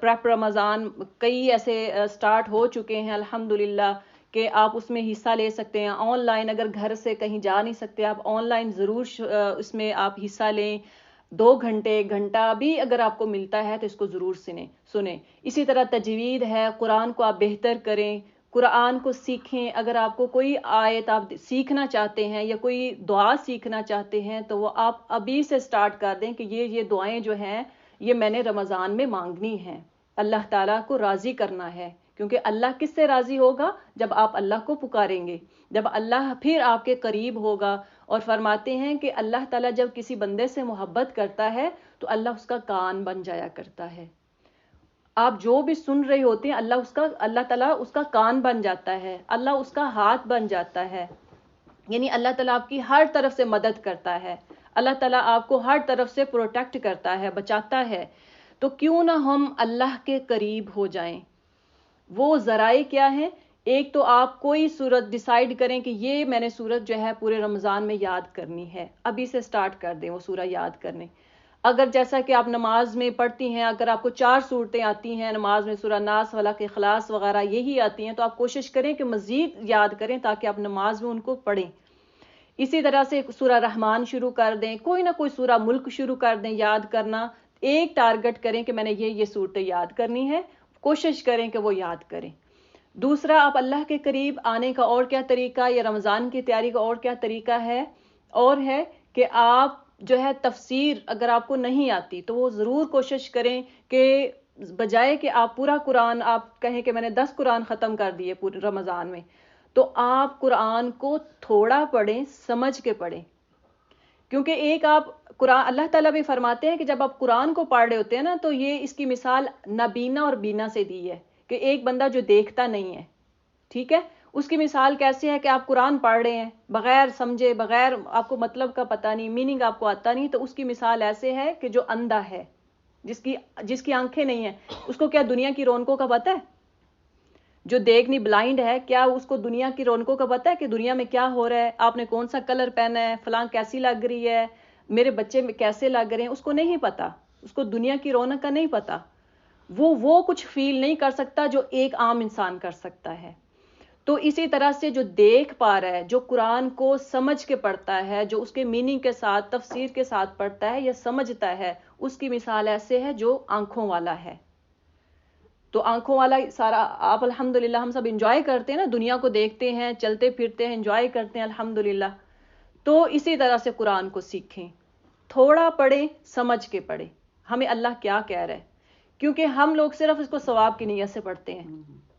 پریپ رمضان کئی ایسے سٹارٹ ہو چکے ہیں الحمدللہ کہ آپ اس میں حصہ لے سکتے ہیں آن لائن۔ اگر گھر سے کہیں جا نہیں سکتے، آپ آن لائن ضرور اس میں آپ حصہ لیں، 2 گھنٹے 1 گھنٹہ بھی اگر آپ کو ملتا ہے تو اس کو ضرور سنیں۔ اسی طرح تجوید ہے، قرآن کو آپ بہتر کریں، قرآن کو سیکھیں۔ اگر آپ کو کوئی آیت آپ سیکھنا چاہتے ہیں یا کوئی دعا سیکھنا چاہتے ہیں تو وہ آپ ابھی سے سٹارٹ کر دیں کہ یہ دعائیں جو ہیں یہ میں نے رمضان میں مانگنی ہیں، اللہ تعالیٰ کو راضی کرنا ہے، کیونکہ اللہ کس سے راضی ہوگا؟ جب آپ اللہ کو پکاریں گے، جب اللہ پھر آپ کے قریب ہوگا۔ اور فرماتے ہیں کہ اللہ تعالیٰ جب کسی بندے سے محبت کرتا ہے تو اللہ اس کا کان بن جایا کرتا ہے۔ آپ جو بھی سن رہے ہوتے ہیں، اللہ تعالیٰ اس کا کان بن جاتا ہے، اللہ اس کا ہاتھ بن جاتا ہے، یعنی اللہ تعالیٰ آپ کی ہر طرف سے مدد کرتا ہے، اللہ تعالیٰ آپ کو ہر طرف سے پروٹیکٹ کرتا ہے، بچاتا ہے۔ تو کیوں نہ ہم اللہ کے قریب ہو جائیں؟ وہ ذرائع کیا ہیں؟ ایک تو آپ کوئی سورت ڈیسائیڈ کریں کہ یہ میں نے سورت جو ہے پورے رمضان میں یاد کرنی ہے، ابھی سے سٹارٹ کر دیں وہ سورہ یاد کرنے۔ اگر جیسا کہ آپ نماز میں پڑھتی ہیں، اگر آپ کو 4 سورتیں آتی ہیں نماز میں، سورہ ناس، فلق، اخلاص وغیرہ یہی آتی ہیں، تو آپ کوشش کریں کہ مزید یاد کریں تاکہ آپ نماز میں ان کو پڑھیں۔ اسی طرح سے سورہ رحمان شروع کر دیں، کوئی نہ کوئی سورہ ملک شروع کر دیں یاد کرنا۔ ایک ٹارگٹ کریں کہ میں نے یہ صورتیں یاد کرنی ہے، کوشش کریں کہ وہ یاد کریں۔ دوسرا، آپ اللہ کے قریب آنے کا اور کیا طریقہ، یا رمضان کی تیاری کا اور کیا طریقہ ہے؟ اور ہے کہ آپ جو ہے تفسیر اگر آپ کو نہیں آتی تو وہ ضرور کوشش کریں کہ بجائے کہ آپ پورا قرآن آپ کہیں کہ میں نے 10 قرآن ختم کر دیے پورے رمضان میں، تو آپ قرآن کو تھوڑا پڑھیں، سمجھ کے پڑھیں۔ کیونکہ ایک آپ قرآن، اللہ تعالیٰ بھی فرماتے ہیں کہ جب آپ قرآن کو پڑھ رہے ہوتے ہیں نا، تو یہ اس کی مثال نابینا اور بینا سے دی ہے کہ ایک بندہ جو دیکھتا نہیں ہے، ٹھیک ہے، اس کی مثال کیسے ہے کہ آپ قرآن پڑھ رہے ہیں بغیر سمجھے، بغیر آپ کو مطلب کا پتہ نہیں، میننگ آپ کو آتا نہیں، تو اس کی مثال ایسے ہے کہ جو اندھا ہے، جس کی آنکھیں نہیں ہیں، اس کو کیا دنیا کی رونقوں کا پتہ ہے؟ جو دیکھ نہیں، بلائنڈ ہے، کیا اس کو دنیا کی رونقوں کا پتہ ہے کہ دنیا میں کیا ہو رہا ہے؟ آپ نے کون سا کلر پہنا ہے، فلاں کیسی لگ رہی ہے، میرے بچے کیسے لگ رہے ہیں، اس کو نہیں پتا، اس کو دنیا کی رونق کا نہیں پتا، وہ کچھ فیل نہیں کر سکتا جو ایک عام انسان کر سکتا ہے۔ تو اسی طرح سے جو دیکھ پا رہا ہے، جو قرآن کو سمجھ کے پڑھتا ہے، جو اس کے میننگ کے ساتھ تفسیر کے ساتھ پڑھتا ہے یا سمجھتا ہے، اس کی مثال ایسے ہے جو آنکھوں والا ہے۔ تو آنکھوں والا سارا آپ الحمدللہ ہم سب انجوائے کرتے ہیں نا، دنیا کو دیکھتے ہیں، چلتے پھرتے ہیں، انجوائے کرتے ہیں الحمدللہ۔ تو اسی طرح سے قرآن کو سیکھیں، تھوڑا پڑھیں، سمجھ کے پڑھیں ہمیں اللہ کیا کہہ رہا ہے، کیونکہ ہم لوگ صرف اس کو ثواب کی نیت سے پڑھتے ہیں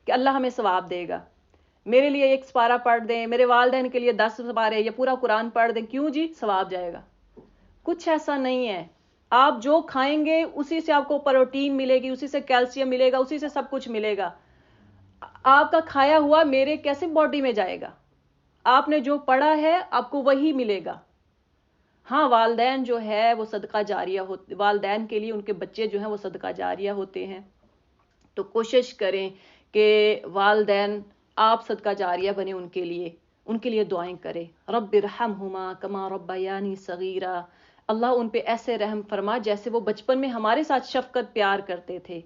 کہ اللہ ہمیں ثواب دے گا، میرے لیے ایک سپارہ پڑھ دیں، میرے والدین کے لیے 10 سپارے یا پورا قرآن پڑھ دیں، کیوں جی ثواب جائے گا۔ کچھ ایسا نہیں ہے، آپ جو کھائیں گے اسی سے آپ کو پروٹین ملے گی، اسی سے کیلشیم ملے گا، اسی سے سب کچھ ملے گا۔ آپ کا کھایا ہوا میرے کیسے باڈی میں جائے گا؟ آپ نے جو پڑھا ہے آپ کو وہی ملے گا۔ ہاں والدین جو ہے وہ صدقہ جاریہ ہوتے، والدین کے لیے ان کے بچے جو ہیں وہ صدقہ جاریہ ہوتے ہیں، تو کوشش کریں کہ والدین آپ صدقہ جاریہ بنے ان کے لیے دعائیں کریں، رب ارحمہما کما ربیانی صغیرا، اللہ ان پہ ایسے رحم فرما جیسے وہ بچپن میں ہمارے ساتھ شفقت پیار کرتے تھے۔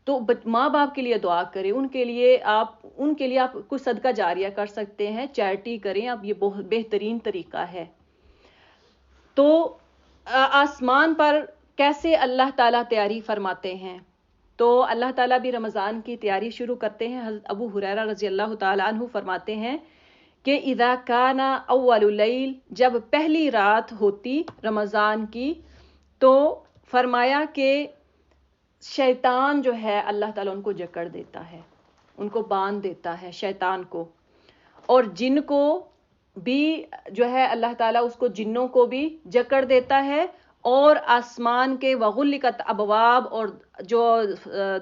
تو ماں باپ کے لیے دعا کریں، ان کے لیے آپ کچھ صدقہ جاریہ کر سکتے ہیں، چیریٹی کریں، اب یہ بہت بہترین طریقہ ہے۔ تو آسمان پر کیسے اللہ تعالیٰ تیاری فرماتے ہیں؟ تو اللہ تعالیٰ بھی رمضان کی تیاری شروع کرتے ہیں۔ حضرت ابو ہریرہ رضی اللہ تعالیٰ عنہ فرماتے ہیں کہ اذا کان اول اللیل، جب پہلی رات ہوتی رمضان کی، تو فرمایا کہ شیطان جو ہے اللہ تعالیٰ ان کو جکڑ دیتا ہے، ان کو باندھ دیتا ہے شیطان کو، اور جن کو بھی جو ہے اللہ تعالیٰ اس کو جنوں کو بھی جکڑ دیتا ہے، اور آسمان کے وغلقت ابواب، اور جو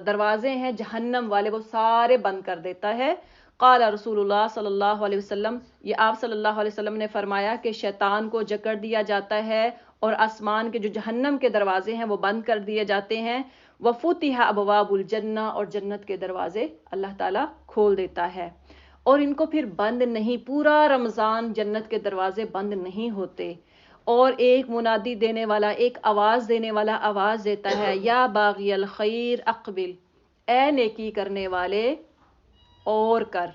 دروازے ہیں جہنم والے وہ سارے بند کر دیتا ہے۔ قال رسول اللہ صلی اللہ علیہ وسلم، یہ آپ صلی اللہ علیہ وسلم نے فرمایا کہ شیطان کو جکڑ دیا جاتا ہے اور آسمان کے جو جہنم کے دروازے ہیں وہ بند کر دیے جاتے ہیں، وفتح ابواب الجنہ، اور جنت کے دروازے اللہ تعالیٰ کھول دیتا ہے، اور ان کو پھر بند نہیں، پورا رمضان جنت کے دروازے بند نہیں ہوتے، اور ایک منادی دینے والا، ایک آواز دینے والا آواز دیتا ہے، یا باغی الخیر اقبل، اے نیکی کرنے والے اور کر،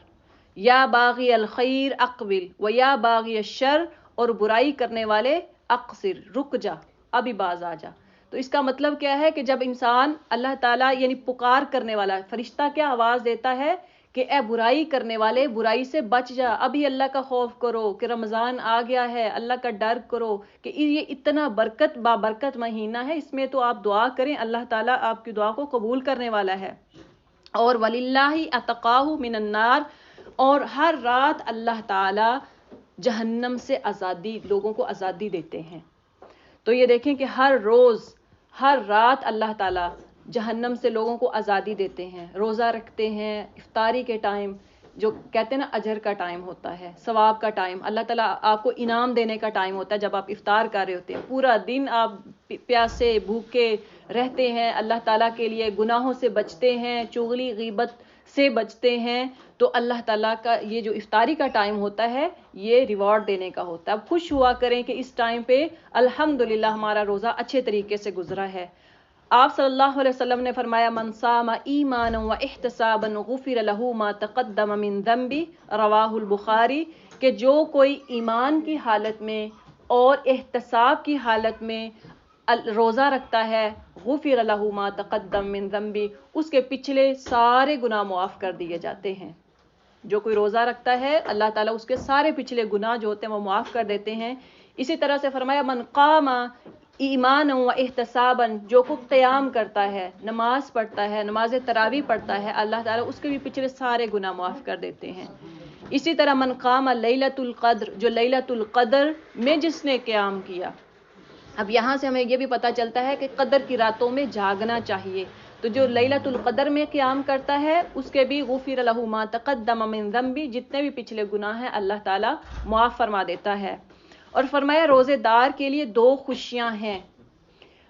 یا باغی الخیر اقبل و یا باغی الشر، اور برائی کرنے والے اقصر، رک جا، ابھی باز آ جا۔ تو اس کا مطلب کیا ہے کہ جب انسان اللہ تعالیٰ یعنی پکار کرنے والا فرشتہ کیا آواز دیتا ہے کہ اے برائی کرنے والے، برائی سے بچ جا، ابھی اللہ کا خوف کرو کہ رمضان آ گیا ہے، اللہ کا ڈر کرو کہ یہ اتنا بابرکت مہینہ ہے، اس میں تو آپ دعا کریں، اللہ تعالیٰ آپ کی دعا کو قبول کرنے والا ہے۔ اور وَلِلَّهِ أَتَقَاهُ مِنَ النَّارِ، اور ہر رات اللہ تعالیٰ جہنم سے لوگوں کو آزادی دیتے ہیں۔ تو یہ دیکھیں کہ ہر روز ہر رات اللہ تعالیٰ جہنم سے لوگوں کو آزادی دیتے ہیں، روزہ رکھتے ہیں، افطاری کے ٹائم جو کہتے ہیں نا اجر کا ٹائم ہوتا ہے، ثواب کا ٹائم، اللہ تعالیٰ آپ کو انعام دینے کا ٹائم ہوتا ہے جب آپ افطار کر رہے ہوتے ہیں، پورا دن آپ پیاسے بھوکے رہتے ہیں، اللہ تعالیٰ کے لیے گناہوں سے بچتے ہیں، چغلی غیبت سے بچتے ہیں، تو اللہ تعالیٰ کا یہ جو افطاری کا ٹائم ہوتا ہے یہ ریوارڈ دینے کا ہوتا ہے۔ اب خوش ہوا کریں کہ اس ٹائم پہ الحمدللہ ہمارا روزہ اچھے طریقے سے گزرا ہے۔ آپ صلی اللہ علیہ وسلم نے فرمایا من صام ایمانا و احتسابا غفر له ما تقدم من ذنبی، رواہ البخاری، کہ جو کوئی ایمان کی حالت میں اور احتساب کی حالت میں روزہ رکھتا ہے، غفر له ما تقدم من ذنبی، اس کے پچھلے سارے گناہ معاف کر دیے جاتے ہیں۔ جو کوئی روزہ رکھتا ہے اللہ تعالیٰ اس کے سارے پچھلے گناہ جو ہوتے ہیں وہ معاف کر دیتے ہیں۔ اسی طرح سے فرمایا من قام ایمانا و احتسابا، جو کو قیام کرتا ہے، نماز پڑھتا ہے، نماز تراویح پڑھتا ہے، اللہ تعالیٰ اس کے بھی پچھلے سارے گناہ معاف کر دیتے ہیں۔ اسی طرح من قام لیلۃ القدر، جو لیلۃ القدر میں جس نے قیام کیا۔ اب یہاں سے ہمیں یہ بھی پتہ چلتا ہے کہ قدر کی راتوں میں جاگنا چاہیے، تو جو لیلۃ القدر میں قیام کرتا ہے اس کے بھی غفر له ما تقدم من ذنبی، جتنے بھی پچھلے گناہ ہیں اللہ تعالیٰ معاف فرما دیتا ہے۔ اور فرمایا روزے دار کے لیے 2 خوشیاں ہیں،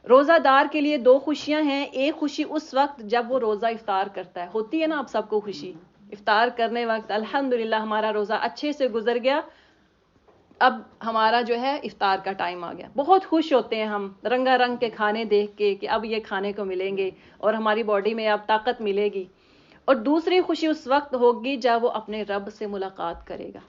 روزہ دار کے لیے 2 خوشیاں ہیں، ایک خوشی اس وقت جب وہ روزہ افطار کرتا ہے، ہوتی ہے نا آپ سب کو خوشی افطار کرنے وقت، الحمدللہ ہمارا روزہ اچھے سے گزر گیا، اب ہمارا جو ہے افطار کا ٹائم آ گیا، بہت خوش ہوتے ہیں ہم رنگا رنگ کے کھانے دیکھ کے کہ اب یہ کھانے کو ملیں گے اور ہماری باڈی میں اب طاقت ملے گی۔ اور دوسری خوشی اس وقت ہوگی جب وہ اپنے رب سے ملاقات کرے گا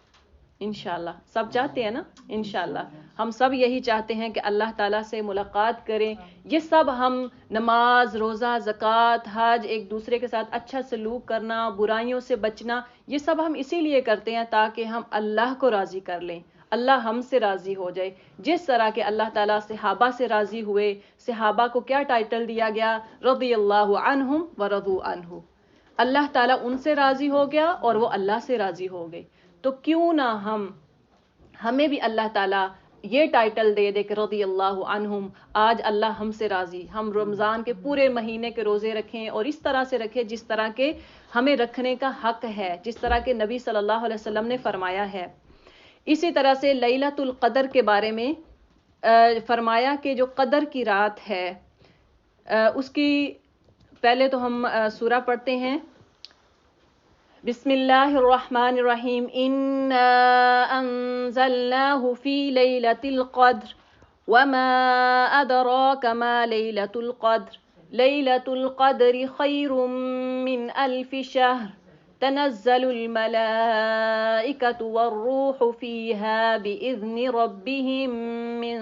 انشاءاللہ. سب چاہتے ہیں نا انشاءاللہ. ہم سب یہی چاہتے ہیں کہ اللہ تعالیٰ سے ملاقات کریں. یہ سب ہم نماز، روزہ، زکوٰۃ، حج، ایک دوسرے کے ساتھ اچھا سلوک کرنا، برائیوں سے بچنا، یہ سب ہم اسی لیے کرتے ہیں تاکہ ہم اللہ کو راضی کر لیں، اللہ ہم سے راضی ہو جائے. جس طرح کہ اللہ تعالیٰ صحابہ سے راضی ہوئے. صحابہ کو کیا ٹائٹل دیا گیا؟ رضی اللہ عنہم ورضوا عنہ. اللہ تعالیٰ ان سے راضی ہو گیا اور وہ اللہ سے راضی ہو گئے. تو کیوں نہ ہمیں بھی اللہ تعالیٰ یہ ٹائٹل دے دے کہ رضی اللہ عنہم. آج اللہ ہم سے راضی. ہم رمضان کے پورے مہینے کے روزے رکھیں اور اس طرح سے رکھیں جس طرح کے ہمیں رکھنے کا حق ہے، جس طرح کے نبی صلی اللہ علیہ وسلم نے فرمایا ہے. اسی طرح سے لیلۃ القدر کے بارے میں فرمایا کہ جو قدر کی رات ہے اس کی پہلے تو ہم سورہ پڑھتے ہیں. بسم اللہ الرحمن الرحیم. انا انزلناه في ليلة القدر وما ادراك ما ليلة القدر ليلة القدر خير من 1000 شهر تنزل الملائكة والروح فيها بإذن ربهم من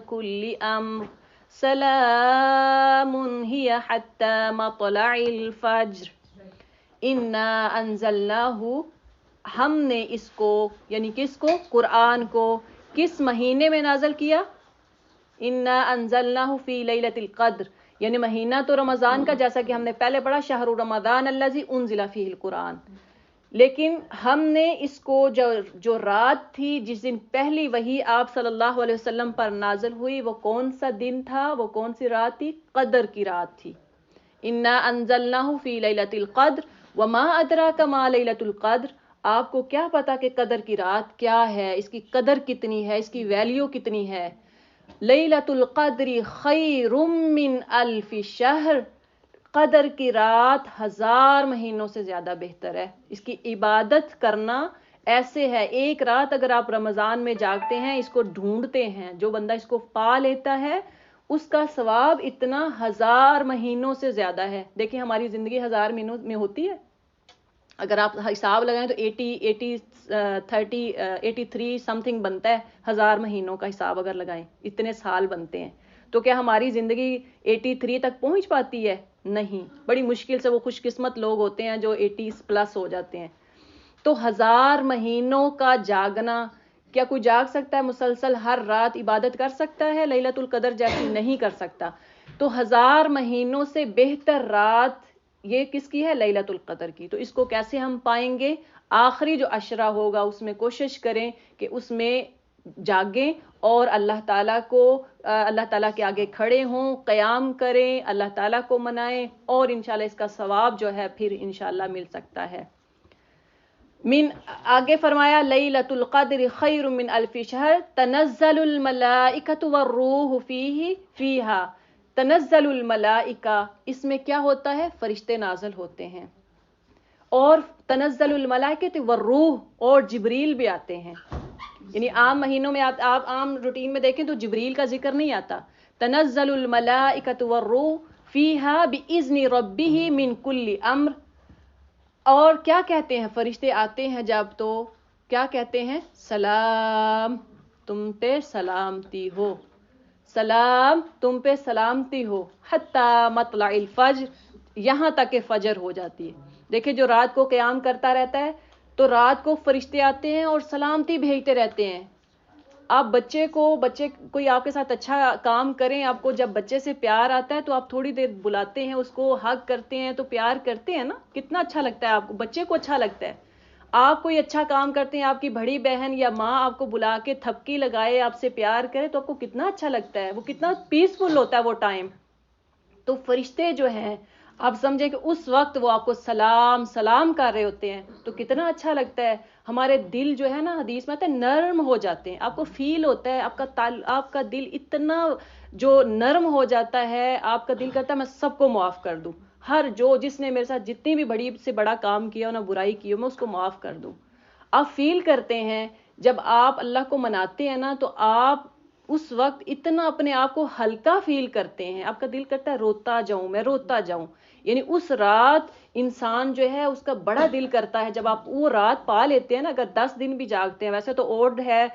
كل أمر سلام هي حتى مطلع الفجر. انا انزلناہ، ہم نے اس کو، یعنی کس کو؟ قرآن کو کس مہینے میں نازل کیا؟ انا انزلناہ فی لیلۃ القدر، یعنی مہینہ تو رمضان کا، جیسا کہ ہم نے پہلے پڑھا شہر رمضان الذی انزل فیہ القرآن. لیکن ہم نے اس کو جو رات تھی جس دن پہلی وحی آپ صلی اللہ علیہ وسلم پر نازل ہوئی، وہ کون سا دن تھا؟ وہ کون سی رات تھی؟ قدر کی رات تھی. انا انزلناہ فی لیلۃ القدر وما ادراک ما لیلۃ القدر. آپ کو کیا پتا کہ قدر کی رات کیا ہے، اس کی قدر کتنی ہے، اس کی ویلیو کتنی ہے. لیلۃ القدر خیر من 1000 شہر. قدر کی رات 1000 مہینوں سے زیادہ بہتر ہے. اس کی عبادت کرنا ایسے ہے، ایک رات اگر آپ رمضان میں جاگتے ہیں، اس کو ڈھونڈتے ہیں، جو بندہ اس کو پا لیتا ہے اس کا ثواب اتنا 1000 مہینوں سے زیادہ ہے. دیکھیں ہماری زندگی 1000 مہینوں میں ہوتی ہے. اگر آپ حساب لگائیں تو 83 سم تھنگ بنتا ہے. 1000 مہینوں کا حساب اگر لگائیں اتنے سال بنتے ہیں. تو کیا ہماری زندگی 83 تک پہنچ پاتی ہے؟ نہیں. بڑی مشکل سے وہ خوش قسمت لوگ ہوتے ہیں جو 80 پلس ہو جاتے ہیں. تو 1000 مہینوں کا جاگنا، کیا کوئی جاگ سکتا ہے مسلسل ہر رات عبادت کر سکتا ہے لیلۃ القدر جیسی؟ نہیں کر سکتا. تو 1000 مہینوں سے بہتر رات یہ کس کی ہے؟ لیلۃ القدر کی. تو اس کو کیسے ہم پائیں گے؟ آخری جو عشرہ ہوگا اس میں کوشش کریں کہ اس میں جاگیں اور اللہ تعالیٰ کے آگے کھڑے ہوں، قیام کریں، اللہ تعالیٰ کو منائیں، اور انشاءاللہ اس کا ثواب جو ہے پھر انشاءاللہ مل سکتا ہے. آگے فرمایا لیلۃ القدر خیر من 1000 شہر تنزل الملائکۃ والروح فیہا. تنزل الملائکہ، اس میں کیا ہوتا ہے؟ فرشتے نازل ہوتے ہیں. اور تنزل الملائکۃ والروح، اور جبریل بھی آتے ہیں. یعنی عام مہینوں میں آپ عام روٹین میں دیکھیں تو جبریل کا ذکر نہیں آتا. تنزل الملائکۃ والروح فیہا بإذن ربہ من کل امر. اور کیا کہتے ہیں فرشتے آتے ہیں جب تو کیا کہتے ہیں؟ سلام تم پہ سلامتی ہو، سلام تم پہ سلامتی ہو، حتی مطلع الفجر، یہاں تک کہ فجر ہو جاتی ہے. دیکھیں جو رات کو قیام کرتا رہتا ہے تو رات کو فرشتے آتے ہیں اور سلامتی بھیجتے رہتے ہیں. آپ بچے کوئی آپ کے ساتھ اچھا کام کریں، آپ کو جب بچے سے پیار آتا ہے تو آپ تھوڑی دیر بلاتے ہیں، اس کو ہگ کرتے ہیں تو پیار کرتے ہیں نا، کتنا اچھا لگتا ہے آپ کو، بچے کو اچھا لگتا ہے. آپ کوئی اچھا کام کرتے ہیں، آپ کی بڑی بہن یا ماں آپ کو بلا کے تھپکی لگائے، آپ سے پیار کرے تو آپ کو کتنا اچھا لگتا ہے، وہ کتنا پیسفل ہوتا ہے وہ ٹائم. تو فرشتے جو ہیں آپ سمجھیں کہ اس وقت وہ آپ کو سلام کر رہے ہوتے ہیں تو کتنا اچھا لگتا ہے. ہمارے دل جو ہے نا، حدیث میں آتا ہے نرم ہو جاتے ہیں. آپ کو فیل ہوتا ہے آپ کا دل اتنا جو نرم ہو جاتا ہے، آپ کا دل کرتا ہے میں سب کو معاف کر دوں، جس نے میرے ساتھ جتنی بھی بڑی سے بڑا کام کیا ہو نا، برائی کی ہو، میں اس کو معاف کر دوں. آپ فیل کرتے ہیں جب آپ اللہ کو مناتے ہیں نا تو آپ اس وقت اتنا اپنے آپ کو ہلکا فیل کرتے ہیں، آپ کا دل کرتا ہے روتا جاؤں، میں روتا جاؤں. یعنی اس رات انسان جو ہے اس کا بڑا دل کرتا ہے جب آپ وہ رات پا لیتے ہیں نا. اگر 10 دن بھی جاگتے ہیں، ویسے تو اوڈ ہے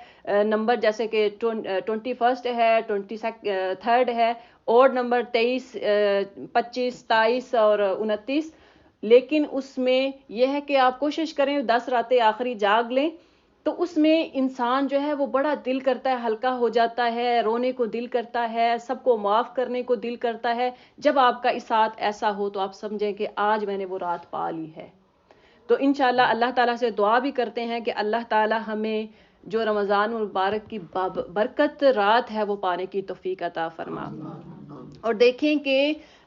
نمبر، جیسے کہ 21 ہے، 23 ہے، اوڈ نمبر 23، 25، 27 اور 29. لیکن اس میں یہ ہے کہ آپ کوشش کریں 10 راتیں آخری جاگ لیں، تو اس میں انسان جو ہے وہ بڑا دل کرتا ہے، ہلکا ہو جاتا ہے، رونے کو دل کرتا ہے، سب کو معاف کرنے کو دل کرتا ہے. جب آپ کا ساتھ ایسا ہو تو آپ سمجھیں کہ آج میں نے وہ رات پا لی ہے. تو انشاءاللہ اللہ تعالیٰ سے دعا بھی کرتے ہیں کہ اللہ تعالیٰ ہمیں جو رمضان المبارک کی برکت رات ہے وہ پانے کی توفیق عطا فرما. اور دیکھیں کہ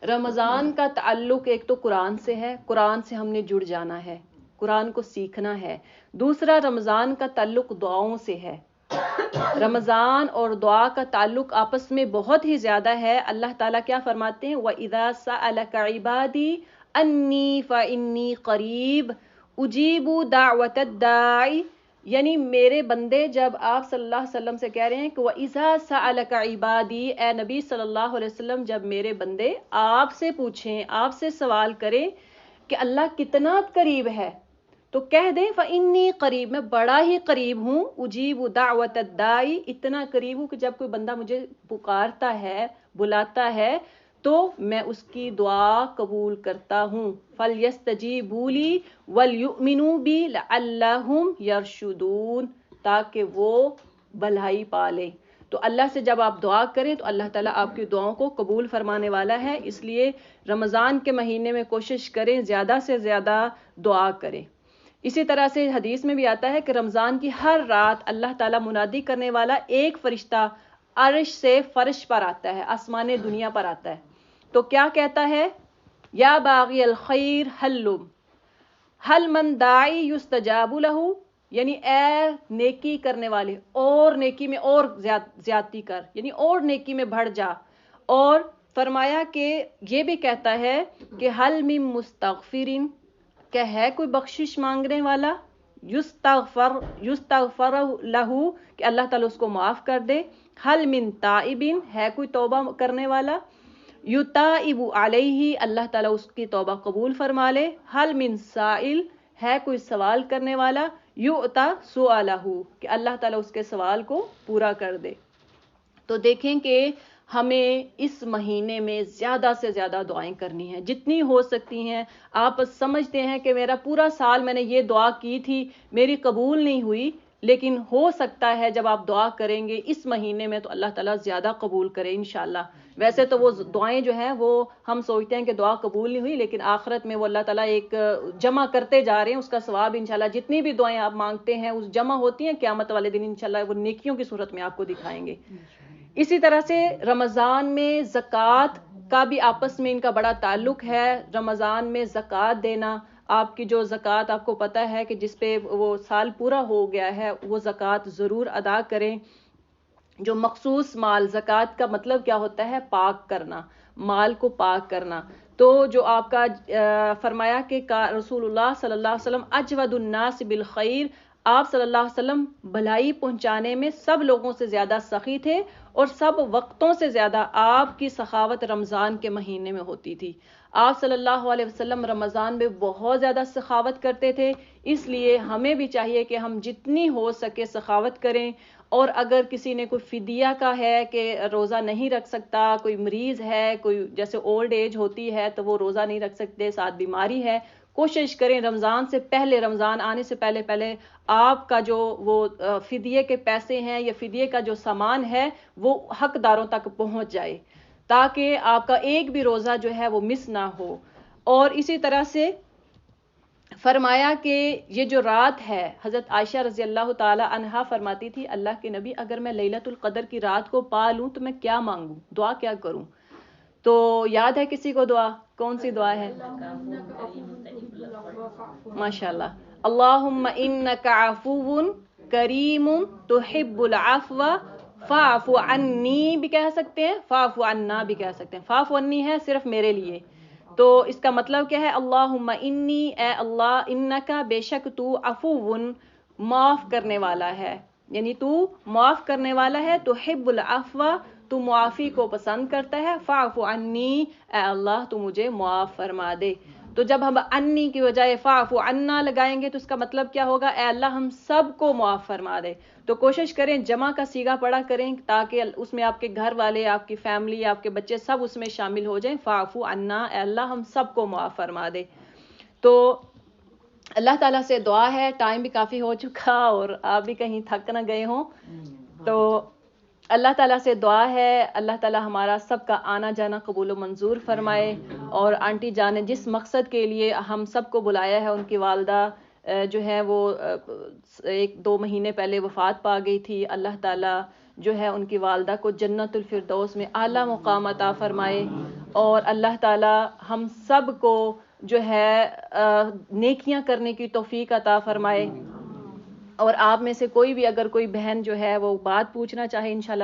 رمضان کا تعلق ایک تو قرآن سے ہے، قرآن سے ہم نے جڑ جانا ہے، قرآن کو سیکھنا ہے. دوسرا رمضان کا تعلق دعاؤں سے ہے. رمضان اور دعا کا تعلق آپس میں بہت ہی زیادہ ہے. اللہ تعالیٰ کیا فرماتے ہیں؟ وَإِذَا سَأَلَكَ عِبَادِي أَنِّي فَإِنِّي قَرِيبٌ أُجِيبُ دَعْوَةَ الدَّاعِ. یعنی میرے بندے، جب آپ صلی اللہ علیہ وسلم سے کہہ رہے ہیں کہ وَإِذَا سَأَلَكَ عِبَادِي، اے نبی صلی اللہ علیہ وسلم، جب میرے بندے آپ سے پوچھیں، آپ سے سوال کریں کہ اللہ کتنا قریب ہے، تو کہہ دیں فَإِنِّي قریب، میں بڑا ہی قریب ہوں. اجیب دعوت الداعی، اتنا قریب ہوں کہ جب کوئی بندہ مجھے پکارتا ہے، بلاتا ہے، تو میں اس کی دعا قبول کرتا ہوں. فَلْيَسْتَجِيبُوا لِي وَلْيُؤْمِنُوا بِي لَعَلَّهُمْ يَرْشُدُونَ، تاکہ وہ بھلائی پالیں. تو اللہ سے جب آپ دعا کریں تو اللہ تعالیٰ آپ کی دعاؤں کو قبول فرمانے والا ہے. اس لیے رمضان کے مہینے میں کوشش کریں زیادہ سے زیادہ دعا کریں. اسی طرح سے حدیث میں بھی آتا ہے کہ رمضان کی ہر رات اللہ تعالیٰ منادی کرنے والا ایک فرشتہ عرش سے فرش پر آتا ہے، آسمان دنیا پر آتا ہے. تو کیا کہتا ہے؟ یا باغی الخیر ہلم ہل من داعی یستجاب لہ، یعنی اے نیکی کرنے والے، اور نیکی میں اور زیادتی کر، یعنی اور نیکی میں بڑھ جا. اور فرمایا کہ یہ بھی کہتا ہے کہ حل من مستغفرین، کہ ہے کوئی بخشش مانگنے والا، یستغفر لہو، کہ اللہ تعالیٰ اس کو معاف کر دے. حل من تائبین، ہے کوئی توبہ کرنے والا، یتائب علیہ، اللہ تعالیٰ اس کی توبہ قبول فرما لے. حل من سائل، ہے کوئی سوال کرنے والا، یؤتا سؤالہ، کہ اللہ تعالیٰ اس کے سوال کو پورا کر دے. تو دیکھیں کہ ہمیں اس مہینے میں زیادہ سے زیادہ دعائیں کرنی ہیں، جتنی ہو سکتی ہیں. آپ سمجھتے ہیں کہ میرا پورا سال میں نے یہ دعا کی تھی، میری قبول نہیں ہوئی، لیکن ہو سکتا ہے جب آپ دعا کریں گے اس مہینے میں تو اللہ تعالیٰ زیادہ قبول کرے انشاءاللہ. ویسے تو وہ دعائیں جو ہیں وہ ہم سوچتے ہیں کہ دعا قبول نہیں ہوئی، لیکن آخرت میں وہ اللہ تعالیٰ ایک جمع کرتے جا رہے ہیں اس کا ثواب انشاءاللہ. جتنی بھی دعائیں آپ مانگتے ہیں اس جمع ہوتی ہیں، قیامت والے دن انشاءاللہ وہ نیکیوں کی صورت میں آپ کو دکھائیں گے. اسی طرح سے رمضان میں زکوٰۃ کا بھی آپس میں ان کا بڑا تعلق ہے. رمضان میں زکوٰۃ دینا، آپ کی جو زکوٰۃ آپ کو پتہ ہے کہ جس پہ وہ سال پورا ہو گیا ہے وہ زکوٰۃ ضرور ادا کریں. جو مخصوص مال، زکوٰۃ کا مطلب کیا ہوتا ہے؟ پاک کرنا، مال کو پاک کرنا. تو جو آپ کا فرمایا کہ رسول اللہ صلی اللہ علیہ وسلم اجود الناس بالخیر، آپ صلی اللہ علیہ وسلم بھلائی پہنچانے میں سب لوگوں سے زیادہ سخی تھے، اور سب وقتوں سے زیادہ آپ کی سخاوت رمضان کے مہینے میں ہوتی تھی. آپ صلی اللہ علیہ وسلم رمضان میں بہت زیادہ سخاوت کرتے تھے. اس لیے ہمیں بھی چاہیے کہ ہم جتنی ہو سکے سخاوت کریں. اور اگر کسی نے کوئی فدیہ کا ہے کہ روزہ نہیں رکھ سکتا، کوئی مریض ہے، کوئی جیسے اولڈ ایج ہوتی ہے تو وہ روزہ نہیں رکھ سکتے، ساتھ بیماری ہے، کوشش کریں رمضان سے پہلے، رمضان آنے سے پہلے آپ کا جو وہ فدیے کے پیسے ہیں یا فدیے کا جو سامان ہے وہ حقداروں تک پہنچ جائے، تاکہ آپ کا ایک بھی روزہ جو ہے وہ مس نہ ہو. اور اسی طرح سے فرمایا کہ یہ جو رات ہے، حضرت عائشہ رضی اللہ تعالی عنہا فرماتی تھی اللہ کے نبی اگر میں لیلۃ القدر کی رات کو پا لوں تو میں کیا مانگوں، دعا کیا کروں؟ تو یاد ہے کسی کو دعا؟ کون سی دعا ہے؟ ماشاء اللہ، اللہم انک عفو کریم تحب العفو فاعف عنی بھی کہہ سکتے ہیں، فاعف عنا بھی کہہ سکتے ہیں. فاعف عنی ہے صرف میرے لیے، تو اس کا مطلب کیا ہے؟ اللہم انی، اے اللہ، انکا بے شک تو، عفون معاف کرنے والا ہے، یعنی تو معاف کرنے والا ہے، تحب العفو تو معافی کو پسند کرتا ہے، فاعف عنی، اے اللہ تو مجھے معاف فرما دے۔ تو جب ہم انی کی بجائے فاعف عنا لگائیں گے تو اس کا مطلب کیا ہوگا؟ اے اللہ ہم سب کو معاف فرما دے۔ تو کوشش کریں جمع کا صیغہ پڑھا کریں تاکہ اس میں آپ کے گھر والے، آپ کی فیملی، آپ کے بچے سب اس میں شامل ہو جائیں۔ فاعف عنا، اے اللہ ہم سب کو معاف فرما دے۔ تو اللہ تعالیٰ سے دعا ہے، ٹائم بھی کافی ہو چکا اور آپ بھی کہیں تھک نہ گئے ہوں، تو اللہ تعالیٰ سے دعا ہے اللہ تعالیٰ ہمارا سب کا آنا جانا قبول و منظور فرمائے، اور آنٹی جان نے جس مقصد کے لیے ہم سب کو بلایا ہے، ان کی والدہ جو ہے وہ 1-2 مہینے پہلے وفات پا گئی تھی، اللہ تعالیٰ جو ہے ان کی والدہ کو جنت الفردوس میں اعلیٰ مقام عطا فرمائے، اور اللہ تعالیٰ ہم سب کو جو ہے نیکیاں کرنے کی توفیق عطا فرمائے۔ اور آپ میں سے کوئی بھی اگر کوئی بہن جو ہے وہ بات پوچھنا چاہے انشاءاللہ